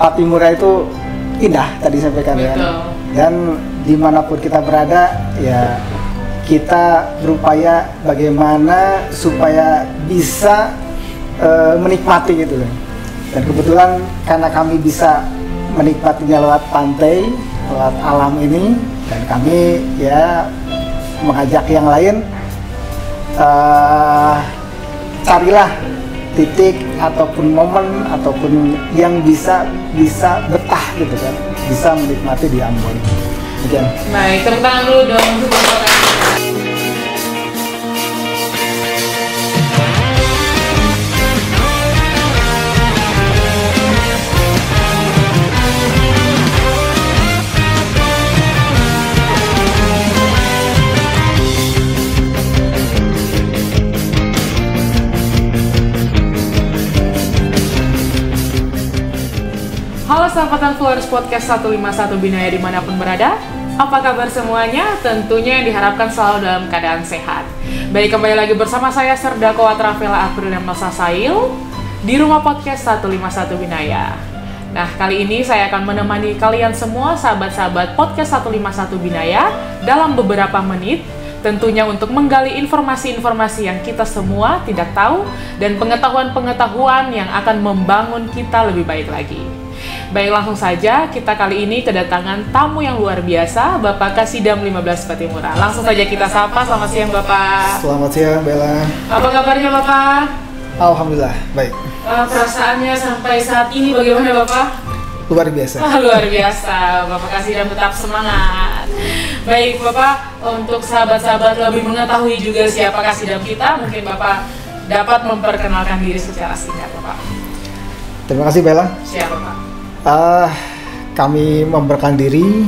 Patimura itu indah tadi sampaikan ya. Dan dimanapun kita berada ya kita berupaya bagaimana supaya bisa menikmati gitu. Dan kebetulan karena kami bisa menikmatinya lewat pantai, lewat alam ini, dan kami ya mengajak yang lain carilah titik ataupun momen ataupun yang bisa betah gitu kan, bisa menikmati di Ambon. Demikian. Baik, tepuk tangan dulu dong untuk Bapak. Halo sahabat Flores Podcast 151 Binaya dimanapun berada. Apa kabar semuanya? Tentunya yang diharapkan selalu dalam keadaan sehat. Baik, kembali lagi bersama saya Serdako Travela April Nosa Sail di rumah podcast 151 Binaya. Nah, kali ini saya akan menemani kalian semua sahabat-sahabat podcast 151 Binaya dalam beberapa menit, tentunya untuk menggali informasi-informasi yang kita semua tidak tahu dan pengetahuan-pengetahuan yang akan membangun kita lebih baik lagi. Baik, langsung saja kita kali ini kedatangan tamu yang luar biasa, Bapak Kasidam 15 Patimura. Langsung saja kita sapa. Selamat siang Bapak. Selamat siang Bella. Apa kabarnya Bapak? Alhamdulillah, baik. Perasaannya sampai saat ini bagaimana Bapak? Luar biasa. Luar biasa, Bapak Kasidam tetap semangat. Baik Bapak, untuk sahabat-sahabat lebih mengetahui juga siapa Kasidam kita, mungkin Bapak dapat memperkenalkan diri secara singkat Bapak. Terima kasih Bella. Siapa Pak? Kami memperkenalkan diri,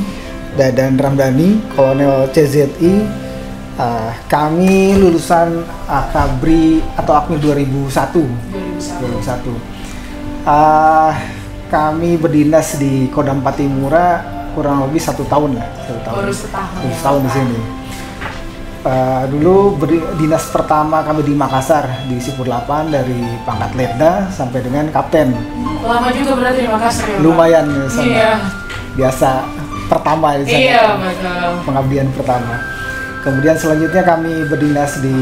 Dadan Ramdhani, Kolonel CZI. Kami lulusan Akabri atau AKMI 2001. Kami berdinas di Kodam Patimura kurang lebih 1 tahun lah. 1 tahun. Baru setahun. Baru setahun di sini. Dulu dinas pertama kami di Makassar di Sipur 8 dari pangkat letda sampai dengan kapten. Lama juga berarti di Makassar ya Pak? Lumayan ya, sama Iya. biasa pertama di sana. Iya betul. Pengabdian pertama. Kemudian selanjutnya kami berdinas di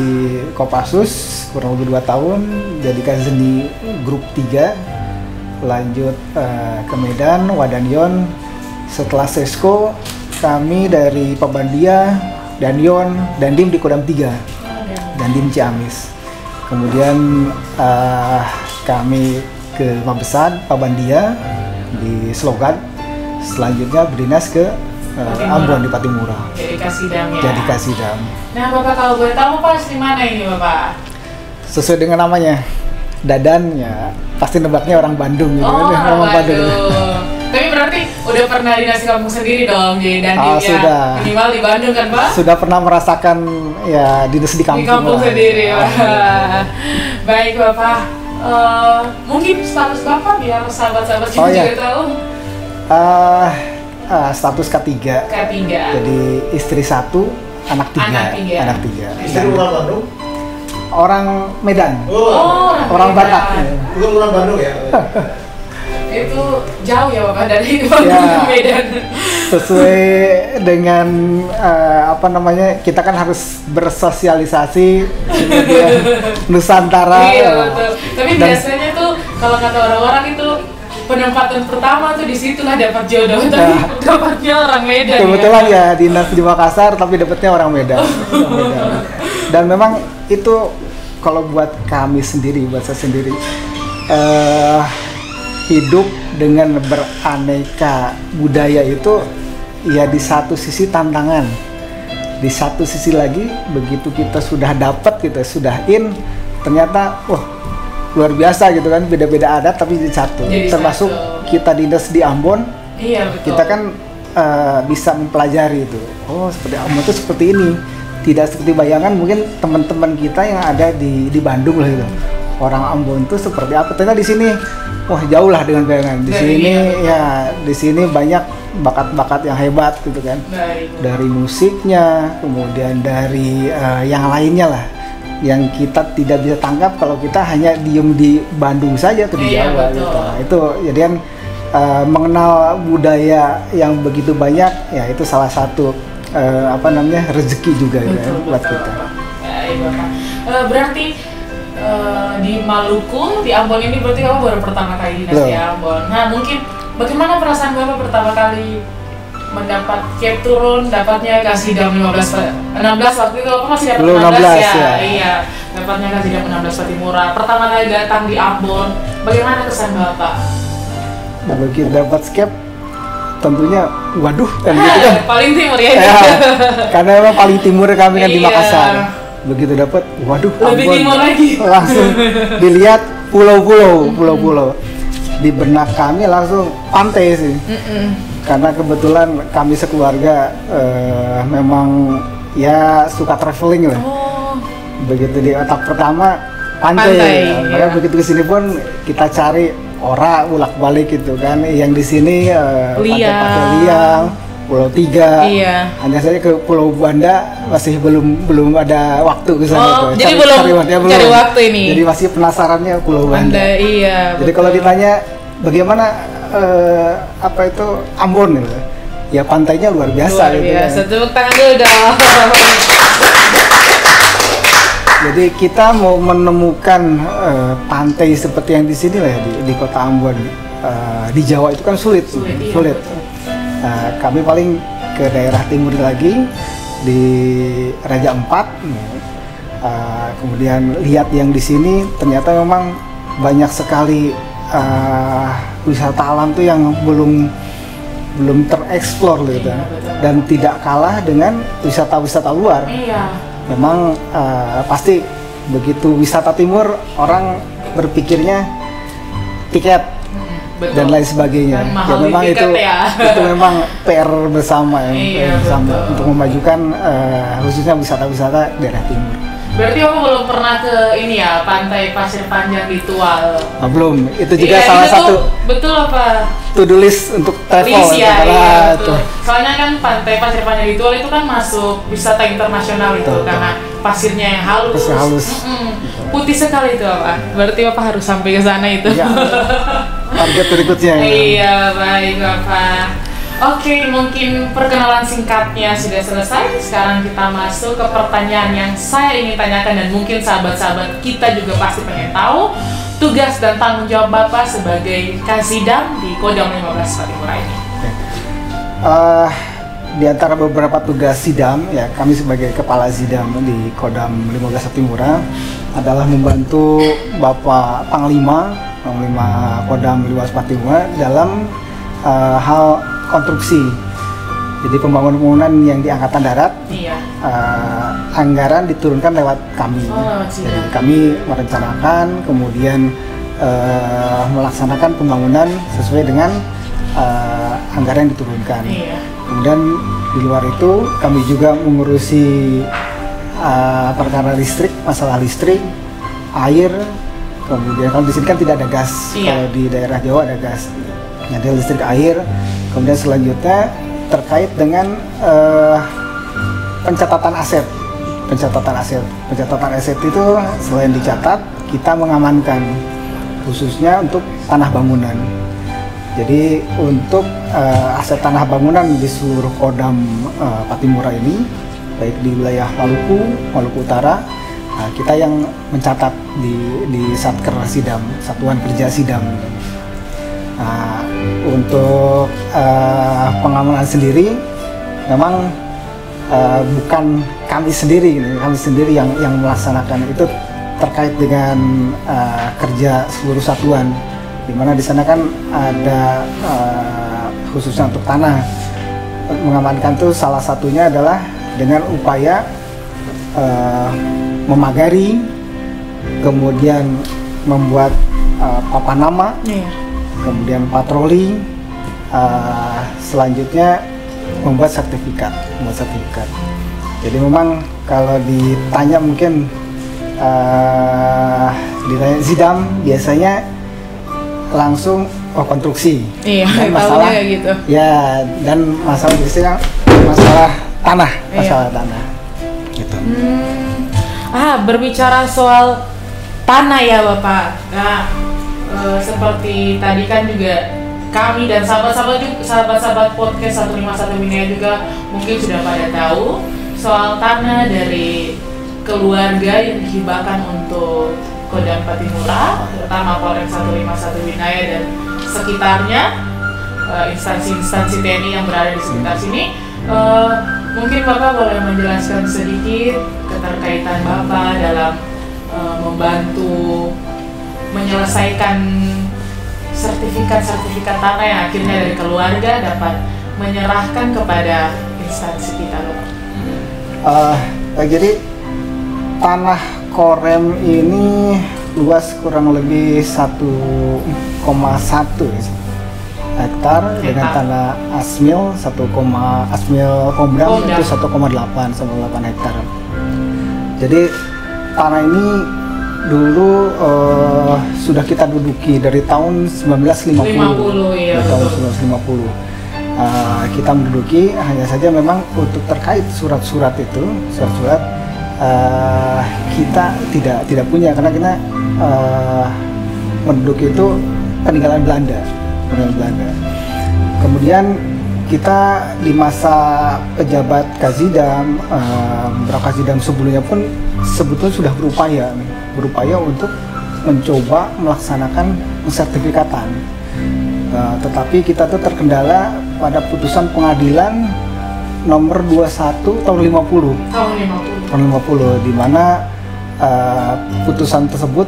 Kopassus kurang lebih 2 tahun, jadi kasih di grup 3. Lanjut ke Medan, Wadanyon. Setelah Sesko kami dari Pabandia, Danyon, Dandim di Kodam 3, Dandim Ciamis. Kemudian kami ke Mabesat, Pabandia di Slogan. Selanjutnya berdinas ke Ambon di Patimura. Jadi Kasidam ya. Jadi Kasidam. Nah Bapak kalau boleh tahu pas di mana ini Bapak? Sesuai dengan namanya, Dadan ya pasti nebaknya orang Bandung gitu Oh, kan. orang Bandung. Tapi berarti udah pernah dinas di kampung sendiri dong, jadi Dandim ya. Sudah. Minimal di Bandung kan Pak? Sudah pernah merasakan ya dinas di kampung. Di kampung lah. sendiri Pak. Baik Bapak, mungkin status Bapak biar sahabat-sahabat juga iya. tahu. Status K3. K3. Jadi istri 1, anak 3. Anak 3. Istri orang Bandung? Orang Medan. Orang Medan. Batak. Bukan orang Bandung ya? Itu jauh ya Bapak dari Bandung Ya. ke Medan. Sesuai dengan kita kan harus bersosialisasi Nusantara. Iya betul. Tapi Dan- biasanya tuh kalau kata orang-orang itu penempatan pertama tuh di situlah dapat jodoh, tapi dapatnya orang Medan. Kebetulan ya dinas di Makassar tapi dapetnya orang Medan. Dan memang itu kalau buat kami sendiri, buat saya sendiri, hidup dengan beraneka budaya itu ya di satu sisi tantangan, di satu sisi lagi begitu kita sudah dapat, kita sudah ternyata luar biasa gitu kan, beda-beda adat tapi jadi satu. Jadi Termasuk satu. kita dinas di Ambon, Iya betul. kita kan bisa mempelajari itu. Oh, seperti Ambon itu seperti ini. Tidak seperti bayangan mungkin teman-teman kita yang ada di Bandung lah gitu. Orang Ambon itu seperti apa? Ternyata di sini jauh lah dengan bayangan. Di sini di sini banyak bakat-bakat yang hebat gitu kan. Dari musiknya, kemudian dari yang lainnya lah. Yang kita tidak bisa tangkap kalau kita hanya diem di Bandung saja atau di Jawa betul. gitu. Nah, itu jadian mengenal budaya yang begitu banyak, ya itu salah satu rezeki juga ya buat kita. Ya, Bapak. Berarti di Maluku, di Ambon ini berarti kamu baru pertama kali dinas di Ambon. Nah, mungkin bagaimana perasaan Bapak pertama kali mendapat cap turun, dapatnya Kasidam 16 waktu itu aku masih dapat 16 ya. Iya, dapatnya Kasidam 16 Patimura. Pertama kali datang di Ambon, bagaimana kesan Bapak? Begitu dapat skep, tentunya waduh kan gitu kan. Paling timur ya. Karena memang paling timur kami kan di Makassar. Begitu dapat, waduh, lebih Ambon, timur lagi. langsung dilihat pulau-pulau. Di benak kami langsung pantai sih. Karena kebetulan kami sekeluarga memang ya suka traveling lah. Begitu di otak pertama pantai. Makanya begitu kesini pun kita cari ora bolak-balik gitu kan. Yang di sini Pantai Liang, Pulau Tiga. Iya. Hanya saja ke Pulau Banda masih belum ada waktu ke sana. Jadi belum cari waktu ini. Jadi masih penasarannya Pulau Banda. Iya. Jadi kalau ditanya bagaimana Ambon gitu. Ya pantainya luar biasa gitu. Luar biasa. Kan. Tepuk tangan dulu dong. Jadi kita mau menemukan pantai seperti yang di sini lah ya, di kota Ambon. Di Jawa itu kan sulit. Iya. Kami paling ke daerah timur lagi di Raja Ampat. Kemudian lihat yang di sini ternyata memang banyak sekali wisata alam tuh yang belum tereksplor gitu. Dan tidak kalah dengan wisata-wisata luar. Iya. Memang pasti begitu wisata timur orang berpikirnya tiket dan lain sebagainya. Ya memang itu memang PR bersama untuk memajukan khususnya wisata-wisata daerah timur. Berarti kamu belum pernah ke ini ya, Pantai Pasir Panjang di Tual? Belum. Itu juga salah satu. Betul apa? To-do list untuk travel. Iya, betul. Soalnya kan Pantai Pasir Panjang di Tual itu kan masuk wisata internasional itu karena pasirnya yang halus. Putih sekali itu apa? Berarti Bapak harus sampai ke sana itu. Ya, target berikutnya. Iya, baik Bapak. Oke, mungkin perkenalan singkatnya sudah selesai. Sekarang kita masuk ke pertanyaan yang saya ingin tanyakan dan mungkin sahabat-sahabat kita juga pasti pengen tahu tugas dan tanggung jawab Bapak sebagai Kasidam di Kodam 15 Patimura ini. Di antara beberapa tugas Sidam, ya kami sebagai Kepala Sidam di Kodam 15 Patimura adalah membantu Bapak Panglima Kodam 15 Patimura dalam hal konstruksi. Jadi pembangunan yang di Angkatan Darat, anggaran diturunkan lewat kami. Jadi kami merencanakan, kemudian melaksanakan pembangunan sesuai dengan anggaran yang diturunkan. Kemudian di luar itu kami juga mengurusi perkara listrik, masalah listrik, air. Kemudian kalau di sini kan tidak ada gas, kalau di daerah Jawa ada gas. Ada listrik, air. Kemudian selanjutnya terkait dengan pencatatan aset. Pencatatan aset itu selain dicatat, kita mengamankan khususnya untuk tanah bangunan. Jadi untuk aset tanah bangunan di seluruh Kodam Patimura ini, baik di wilayah Maluku Utara, kita yang mencatat di Satker Sidam, Satuan Kerja Sidam. Untuk pengamanan sendiri memang bukan kami sendiri yang melaksanakan, itu terkait dengan kerja seluruh satuan, di mana di sana kan ada khususnya untuk tanah. Mengamankan itu salah satunya adalah dengan upaya memagari, kemudian membuat papan nama, kemudian patroli, selanjutnya membuat sertifikat. Jadi memang kalau ditanya mungkin ditanya Sidam biasanya langsung konstruksi. Dan masalah gitu. Ya, dan masalah biasanya masalah tanah. Tanah. Gitu. Berbicara soal tanah ya Bapak. Nah, seperti tadi kan juga kami dan sahabat-sahabat podcast 151 Binaya juga mungkin sudah pada tahu soal tanah dari keluarga yang dihibahkan untuk Kodam Patimura, terutama Polres 151 Binaya dan sekitarnya, instansi-instansi TNI yang berada di sekitar sini. Mungkin Bapak boleh menjelaskan sedikit keterkaitan Bapak dalam membantu menyelesaikan sertifikat tanah yang akhirnya dari keluarga dapat menyerahkan kepada instansi kita, Bapak. Jadi tanah Korem ini luas kurang lebih 1,1 hektar dengan tanah Asmil Asmil Komdam itu 1,8 hektar. Jadi tanah ini dulu sudah kita duduki dari tahun 1950. Iya, tahun 1950. Kita menduduki, hanya saja memang untuk terkait surat-surat kita tidak punya karena kita menduduki itu peninggalan Belanda. Kemudian kita di masa pejabat Kazidam, beberapa Kazidam sebelumnya pun sebetulnya sudah berupaya untuk mencoba melaksanakan sertifikatan. Tetapi kita tuh terkendala pada putusan pengadilan nomor 21 tahun 50. Tahun 50 di mana putusan tersebut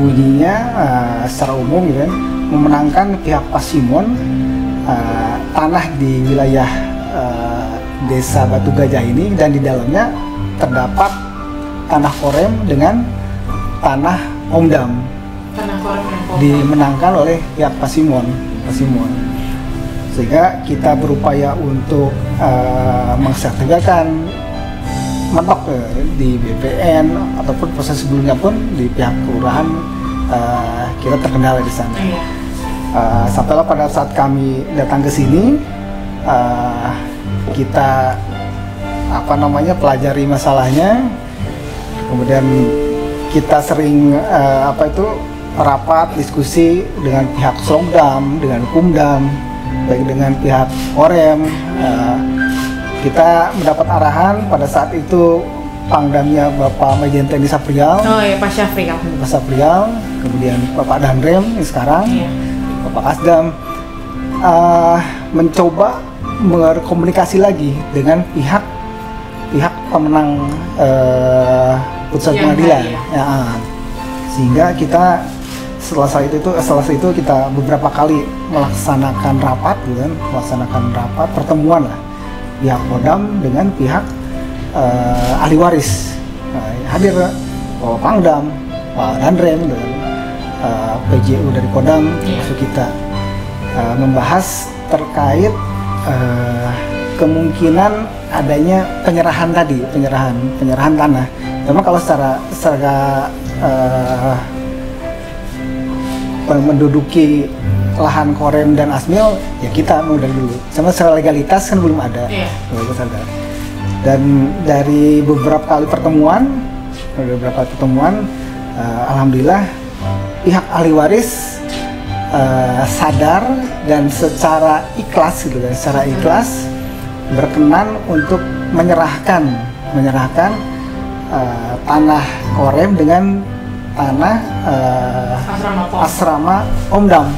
bunyinya secara umum gitu, memenangkan pihak Pasimon tanah di wilayah desa Batu Gajah ini, dan di dalamnya terdapat tanah Korem dengan tanah Omdam. Tanah Korem dan Omdam dimenangkan oleh pihak Pasimon. Sehingga kita berupaya untuk mensertifikatkan mentok di BPN ataupun proses sebelumnya pun di pihak kelurahan kita terkendala di sana. Sampailah pada saat kami datang ke sini, kita pelajari masalahnya, kemudian kita sering rapat diskusi dengan pihak Slongdam, dengan Kumdam, baik dengan pihak Korem. Kita mendapat arahan pada saat itu Pangdamnya Bapak Majen TNI Saprial. Pak Saprial, kemudian Bapak Danrem sekarang. Bapak Kasdam mencoba berkomunikasi lagi dengan pihak pemenang putusan pengadilan, sehingga kita setelah itu kita beberapa kali melaksanakan rapat pertemuan lah pihak Kodam dengan pihak ahli waris. Hadir Pak Pangdam, Pak Danrem dan PJU dari Kodam, termasuk kita membahas terkait kemungkinan adanya penyerahan tanah. Memang kalau secara menduduki lahan Korem dan Asmil ya kita dari dulu. Sama secara legalitas kan belum ada. Dan dari beberapa kali pertemuan, alhamdulillah pihak ahli waris sadar dan secara ikhlas berkenan untuk menyerahkan tanah Korem dengan tanah asrama Omdam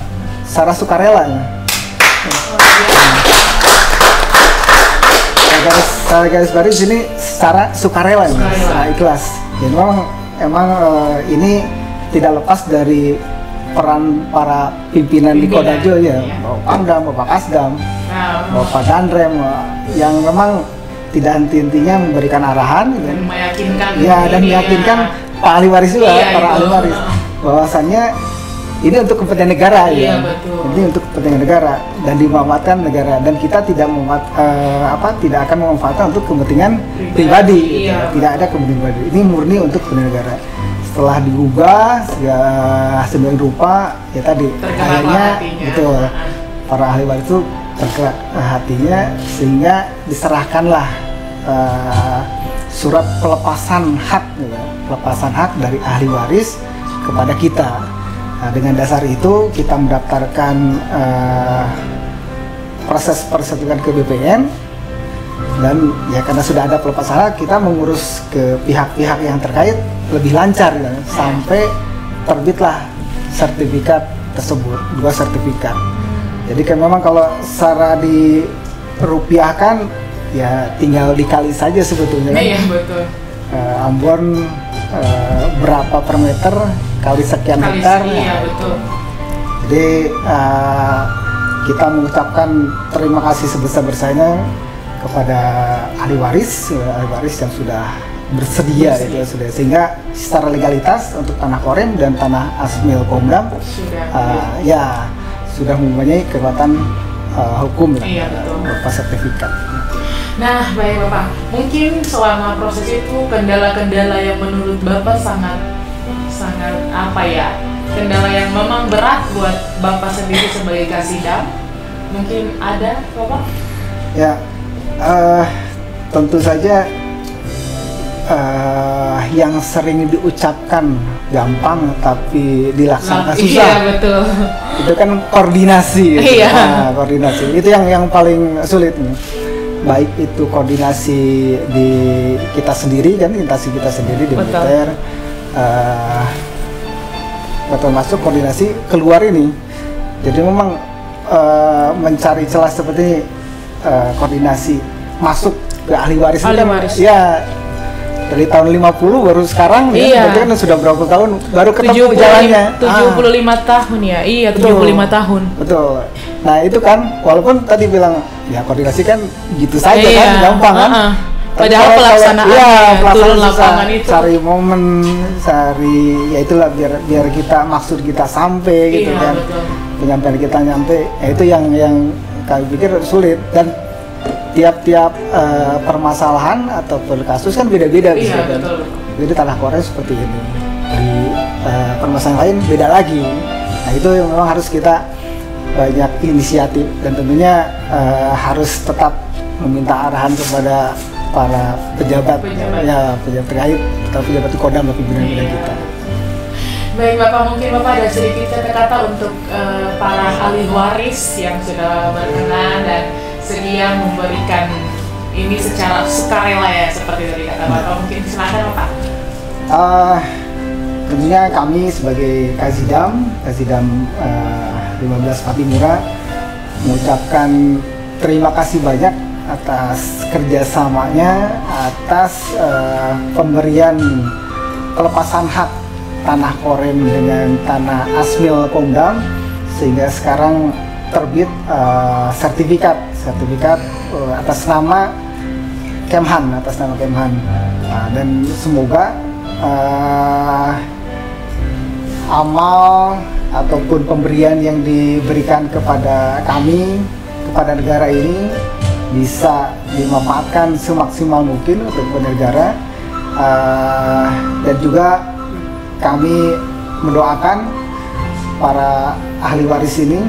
secara sukarela. Secara garis baris sini secara sukarela, secara ikhlas. Jadi memang ini tidak lepas dari peran para pimpinan di Kodajo ya, Bapak Pangdam, Bapak Kasdam, Bapak Danrem, yang memang tidak henti-hentinya memberikan arahan dan meyakinkan dan meyakinkan Pak ahli waris juga, para ahli waris bahwasannya ini untuk kepentingan negara, ini untuk kepentingan negara dan dimanfaatkan negara, dan kita tidak akan memanfaatkan untuk kepentingan pribadi, tidak ada kepentingan pribadi, ini murni untuk kepentingan negara. Setelah digubah sedemikian rupa ya tadi akhirnya gitu para ahli waris itu tergerak hatinya, sehingga diserahkanlah surat pelepasan hak dari ahli waris kepada kita. Nah, dengan dasar itu kita mendaftarkan proses persertifikan ke BPN, dan ya karena sudah ada pelepasan kita mengurus ke pihak-pihak yang terkait lebih lancar ya, sampai terbitlah sertifikat tersebut, 2 sertifikat. Jadi kan memang kalau secara dirupiahkan ya tinggal dikali saja sebetulnya kan. Iya betul. Ambon berapa per meter kali sekian hektar. Iya betul. Jadi kita mengucapkan terima kasih sebesar-besarnya kepada ahli waris yang sudah bersedia itu sudah, sehingga secara legalitas untuk tanah korem dan tanah Asmil Pemdam sudah mempunyai kekuatan hukum berupa sertifikat. Nah, baik Bapak, mungkin selama proses itu kendala-kendala yang menurut Bapak sangat apa ya? Kendala yang memang berat buat Bapak sendiri sebagai Kasidam, mungkin ada Bapak? Ya, tentu saja yang sering diucapkan gampang tapi dilaksanakan susah. Iya betul. Itu kan koordinasi. Iya. Koordinasi itu yang paling sulit nih. Baik itu koordinasi di kita sendiri kan, kita sendiri di militer, termasuk koordinasi keluar ini. Jadi memang mencari celah seperti koordinasi masuk ke ahli waris. Ya, dari tahun 50 baru sekarang ya, berarti kan sudah berapa tahun baru ketemu jalannya. 75 tahun ya. Iya, 75 tahun. Betul. Nah, itu kan walaupun tadi bilang ya koordinasi kan gitu saja kan, gampang kan. Padahal pelaksanaannya turun lapangan itu cari momen, ya itulah biar kita maksud kita sampai gitu kan. Betul. Penyampaian kita nyampe, ya itu yang kami pikir sulit, dan tiap-tiap permasalahan atau kasus kan beda-beda bisa kan. Jadi tanah korem seperti ini, di permasalahan lain beda lagi. Nah, itu yang memang harus kita banyak inisiatif, dan tentunya harus tetap meminta arahan kepada para pejabat terkait atau pejabat Kodam atau pimpinan kita. Baik Bapak, mungkin Bapak ada sedikit kata-kata untuk para ahli waris yang sudah berkenan dan sedia memberikan ini secara sukarela ya, seperti tadi kata Bapak. Mungkin silakan Bapak. Tentunya kami sebagai Kasidam 15 Patimura mengucapkan terima kasih banyak atas kerjasamanya, atas pemberian pelepasan hak tanah korem dengan tanah Asmil Pemdam, sehingga sekarang terbit sertifikat atas nama Kemhan, dan semoga amal ataupun pemberian yang diberikan kepada kami, kepada negara ini bisa dimanfaatkan semaksimal mungkin untuk negara, dan juga kami mendoakan para ahli waris ini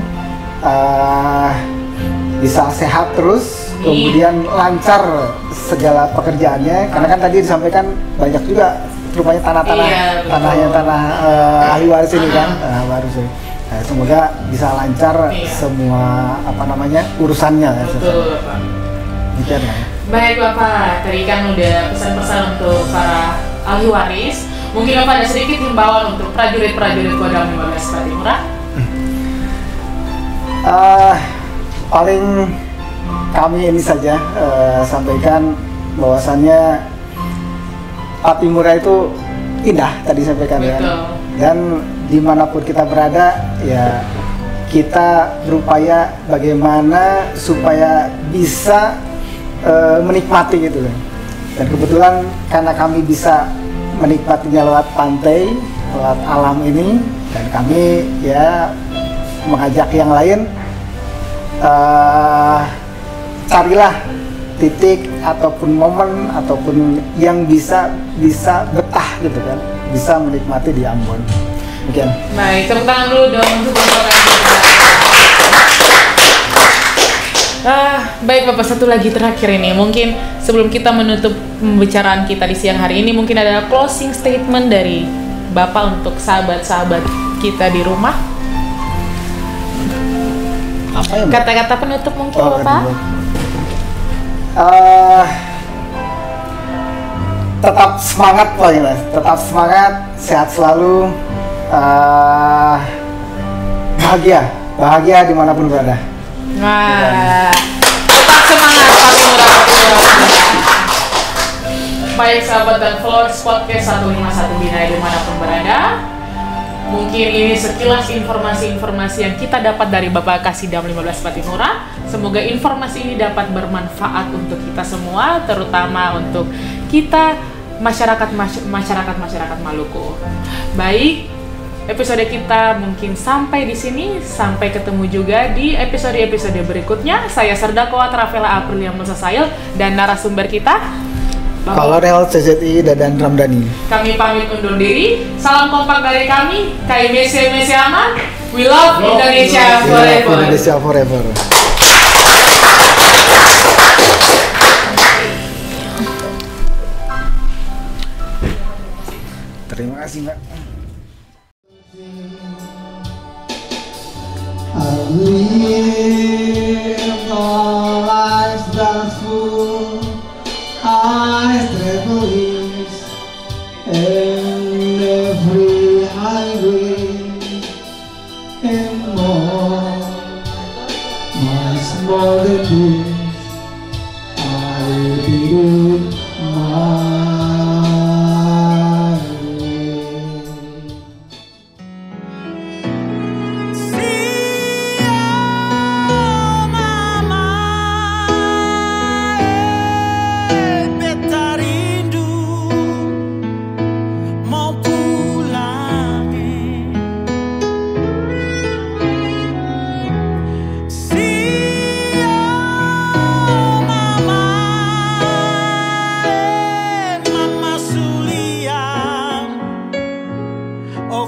bisa sehat terus, kemudian lancar segala pekerjaannya, karena kan tadi disampaikan banyak juga rupanya tanah ahli waris ini kan, waris ini. Nah, semoga bisa lancar semua urusannya. Betul, Bapak. Demikian ya. Baik Bapak, tadi kan udah pesan-pesan untuk para ahli waris. Mungkin Bapak ada sedikit himbauan untuk prajurit-prajurit Kodam 15 Patimura? Paling kami ini saja sampaikan bahwasannya Patimura itu indah, tadi sampaikan ya. Dan dimanapun kita berada, ya kita berupaya bagaimana supaya bisa menikmati gitu kan. Dan kebetulan karena kami bisa menikmatinya lewat pantai, lewat alam ini, dan kami ya mengajak yang lain, carilah titik ataupun momen ataupun yang bisa betah gitu kan, bisa menikmati di Ambon. Mungkin. Baik, tepuk tangan dulu dong untuk Bapak. Baik Bapak, satu lagi terakhir ini, mungkin sebelum kita menutup pembicaraan kita di siang hari ini, mungkin ada closing statement dari Bapak untuk sahabat-sahabat kita di rumah. Apa ya, Mbak? Kata-kata penutup mungkin Bapak? Tetap semangat pokoknya Mas. Tetap semangat, sehat selalu, bahagia dimanapun berada. Nah, tetap semangat Pak Timur. Baik sahabat dan followers podcast 151 Binaya dimanapun berada. Mungkin ini sekilas informasi-informasi yang kita dapat dari Bapak Kasidam 15 Patimura. Semoga informasi ini dapat bermanfaat untuk kita semua, terutama untuk kita masyarakat Maluku. Baik, episode kita mungkin sampai di sini. Sampai ketemu juga di episode-episode berikutnya. Saya Serdako Atrafela Aprilia Musasail dan narasumber kita Kolonel CZI Dadan Ramdhani. Kami pamit undur diri. Salam kompak dari kami. KIBC Mese Aman. We love Indonesia forever. Indonesia forever. Terima kasih Mbak. I live all lives that full. I travel and every highway and more. My small dreams, I did my way. See mama, beta rindu mau pulang. See mama, mama Sulian, oh.